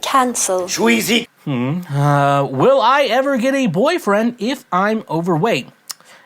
Cancel. Schweezy. Will I ever get a boyfriend if I'm overweight?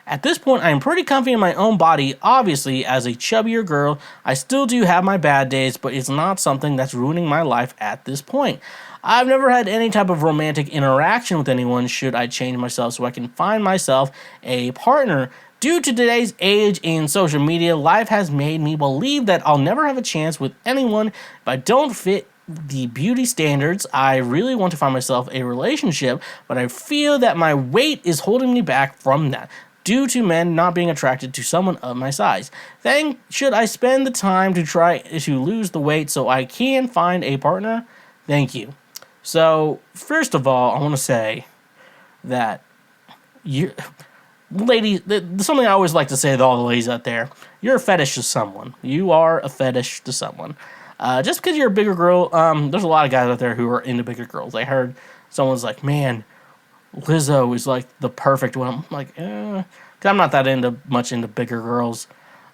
At this point, I am pretty comfy in my own body. Obviously, as a chubbier girl, I still do have my bad days, but it's not something that's ruining my life at this point. I've never had any type of romantic interaction with anyone should I change myself so I can find myself a partner. Due to today's age and social media, life has made me believe that I'll never have a chance with anyone if I don't fit the beauty standards. I really want to find myself a relationship, but I feel that my weight is holding me back from that, due to men not being attracted to someone of my size. Then, should I spend the time to try to lose the weight so I can find a partner? Thank you. So, first of all, I want to say that ladies, something I always like to say to all the ladies out there, you're a fetish to someone. You are a fetish to someone. Just because you're a bigger girl, there's a lot of guys out there who are into bigger girls. I heard someone's like, man, Lizzo is like the perfect one. I'm like, cause I'm not that much into bigger girls.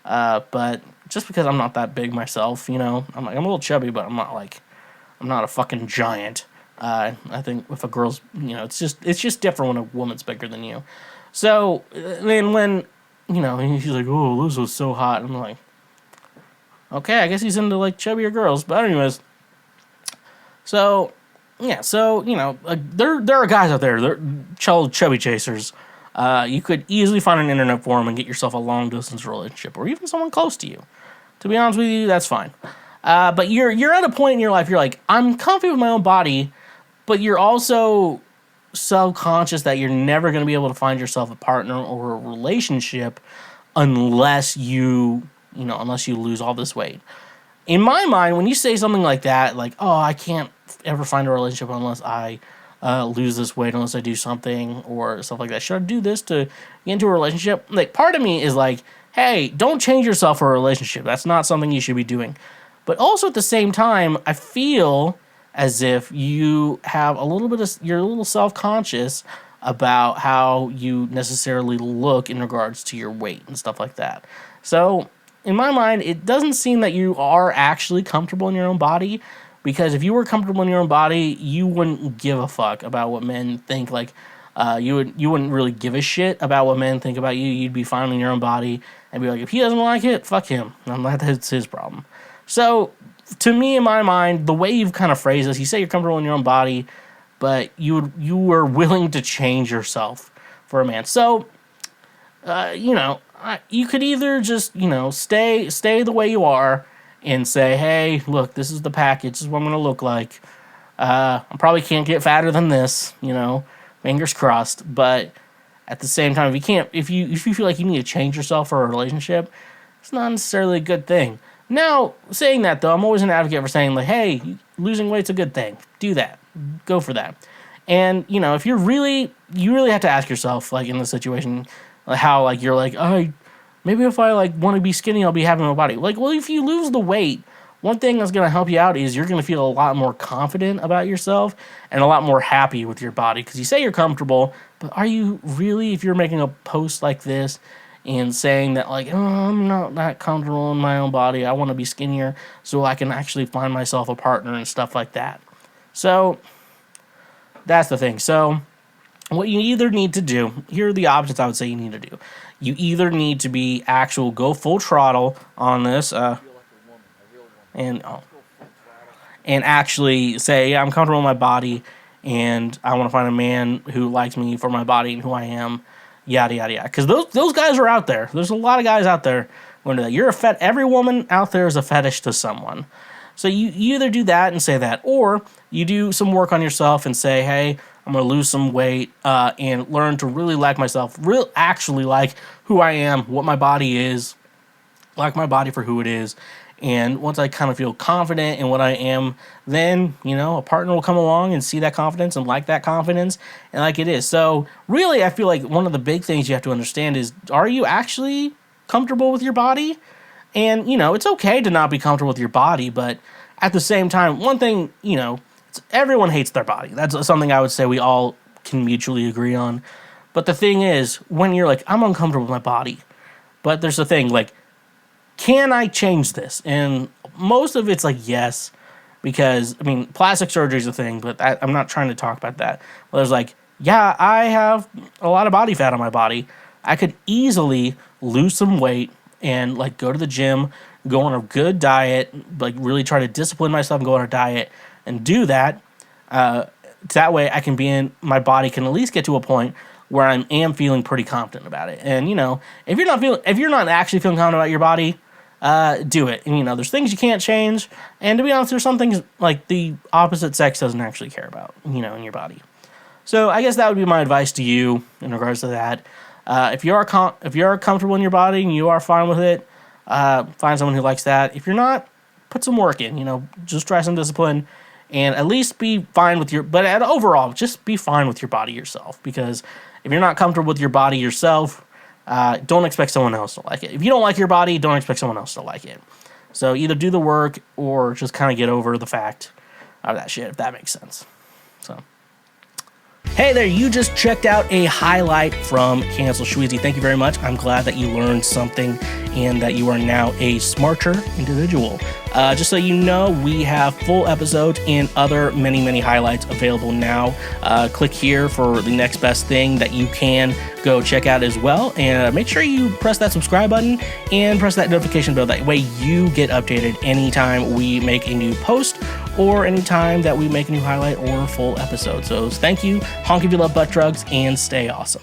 But just because I'm not that big myself, I'm a little chubby, but I'm not a fucking giant. I think if a girl's, it's just different when a woman's bigger than you. So then when, he's like, oh, Lizzo's so hot. I'm like, okay, I guess he's into like chubbier girls. But anyways, so yeah, there are guys out there, they're chubby chasers. You could easily find an internet forum and get yourself a long distance relationship, or even someone close to you. To be honest with you, that's fine. But you're at a point in your life, you're like, I'm comfy with my own body, but you're also self-conscious that you're never going to be able to find yourself a partner or a relationship unless you lose all this weight. In my mind, when you say something like that, like, oh, I can't ever find a relationship unless I lose this weight, unless I do something or stuff like that. Should I do this to get into a relationship? Like, part of me is like, hey, don't change yourself for a relationship. That's not something you should be doing. But also at the same time, I feel as if you're a little self-conscious about how you necessarily look in regards to your weight and stuff like that. So, in my mind, it doesn't seem that you are actually comfortable in your own body, because if you were comfortable in your own body, you wouldn't give a fuck about what men think. Like, you wouldn't really give a shit about what men think about you. You'd be fine in your own body and be like, if he doesn't like it, fuck him. That's his problem. So, to me, in my mind, the way you've kind of phrased this, you say you're comfortable in your own body, but you were willing to change yourself for a man. So, you could either just, stay the way you are and say, hey, look, this is the package. This is what I'm going to look like. I probably can't get fatter than this, fingers crossed. But at the same time, if you feel like you need to change yourself for a relationship, it's not necessarily a good thing. Now, saying that, though, I'm always an advocate for saying, like, hey, losing weight's a good thing. Do that. Go for that. And, if you really have to ask yourself, like, in this situation, like, how, like, you're like, oh, maybe if I, like, want to be skinny, I'll be having my body. Like, well, if you lose the weight, one thing that's going to help you out is you're going to feel a lot more confident about yourself and a lot more happy with your body. Because you say you're comfortable, but are you really, if you're making a post like this and saying that, like, oh, I'm not that comfortable in my own body, I want to be skinnier so I can actually find myself a partner and stuff like that. So, that's the thing. So, what you either need to do, here are the options I would say you need to do. You either need to be go full throttle on this, and actually say, yeah, I'm comfortable in my body, and I want to find a man who likes me for my body and who I am, yada, yada, yada. Because those guys are out there. There's a lot of guys out there going to that. Every woman out there is a fetish to someone. So you either do that and say that, or you do some work on yourself and say, hey, I'm going to lose some weight and learn to really like myself, actually like who I am, what my body is, like my body for who it is. And once I kind of feel confident in what I am, then, a partner will come along and see that confidence and like that confidence and like it is. So really, I feel like one of the big things you have to understand is, are you actually comfortable with your body? And, it's okay to not be comfortable with your body, but at the same time, one thing, everyone hates their body. That's something I would say we all can mutually agree on. But the thing is, when you're like, I'm uncomfortable with my body, but there's a thing, like, can I change this? And most of it's like, yes. because, I mean, plastic surgery is a thing, but I'm not trying to talk about that. Well, there's like, yeah, I have a lot of body fat on my body. I could easily lose some weight and like go to the gym, go on a good diet, like really try to discipline myself and go on a diet and do that. That way I can my body can at least get to a point where I am feeling pretty confident about it. And, you know, if you're not actually feeling confident about your body, do it. And, you know, there's things you can't change. And to be honest, there's some things like the opposite sex doesn't actually care about, you know, in your body. So I guess that would be my advice to you in regards to that. If you are comfortable in your body and you are fine with it, find someone who likes that. If you're not, put some work in. You know, just try some discipline, and at least be fine with overall, just be fine with your body yourself. Because if you're not comfortable with your body yourself, don't expect someone else to like it. If you don't like your body, don't expect someone else to like it. So either do the work or just kind of get over the fact of that shit, if that makes sense. So. Hey there, you just checked out a highlight from Cancel Schweezy. Thank you very much. I'm glad that you learned something and that you are now a smarter individual. Just so you know, we have full episodes and other many highlights available now. Click here for the next best thing that you can go check out as well. And make sure you press that subscribe button and press that notification bell. That way you get updated anytime we make a new post or anytime that we make a new highlight or full episode. So thank you, honk if you love butt drugs, and stay awesome.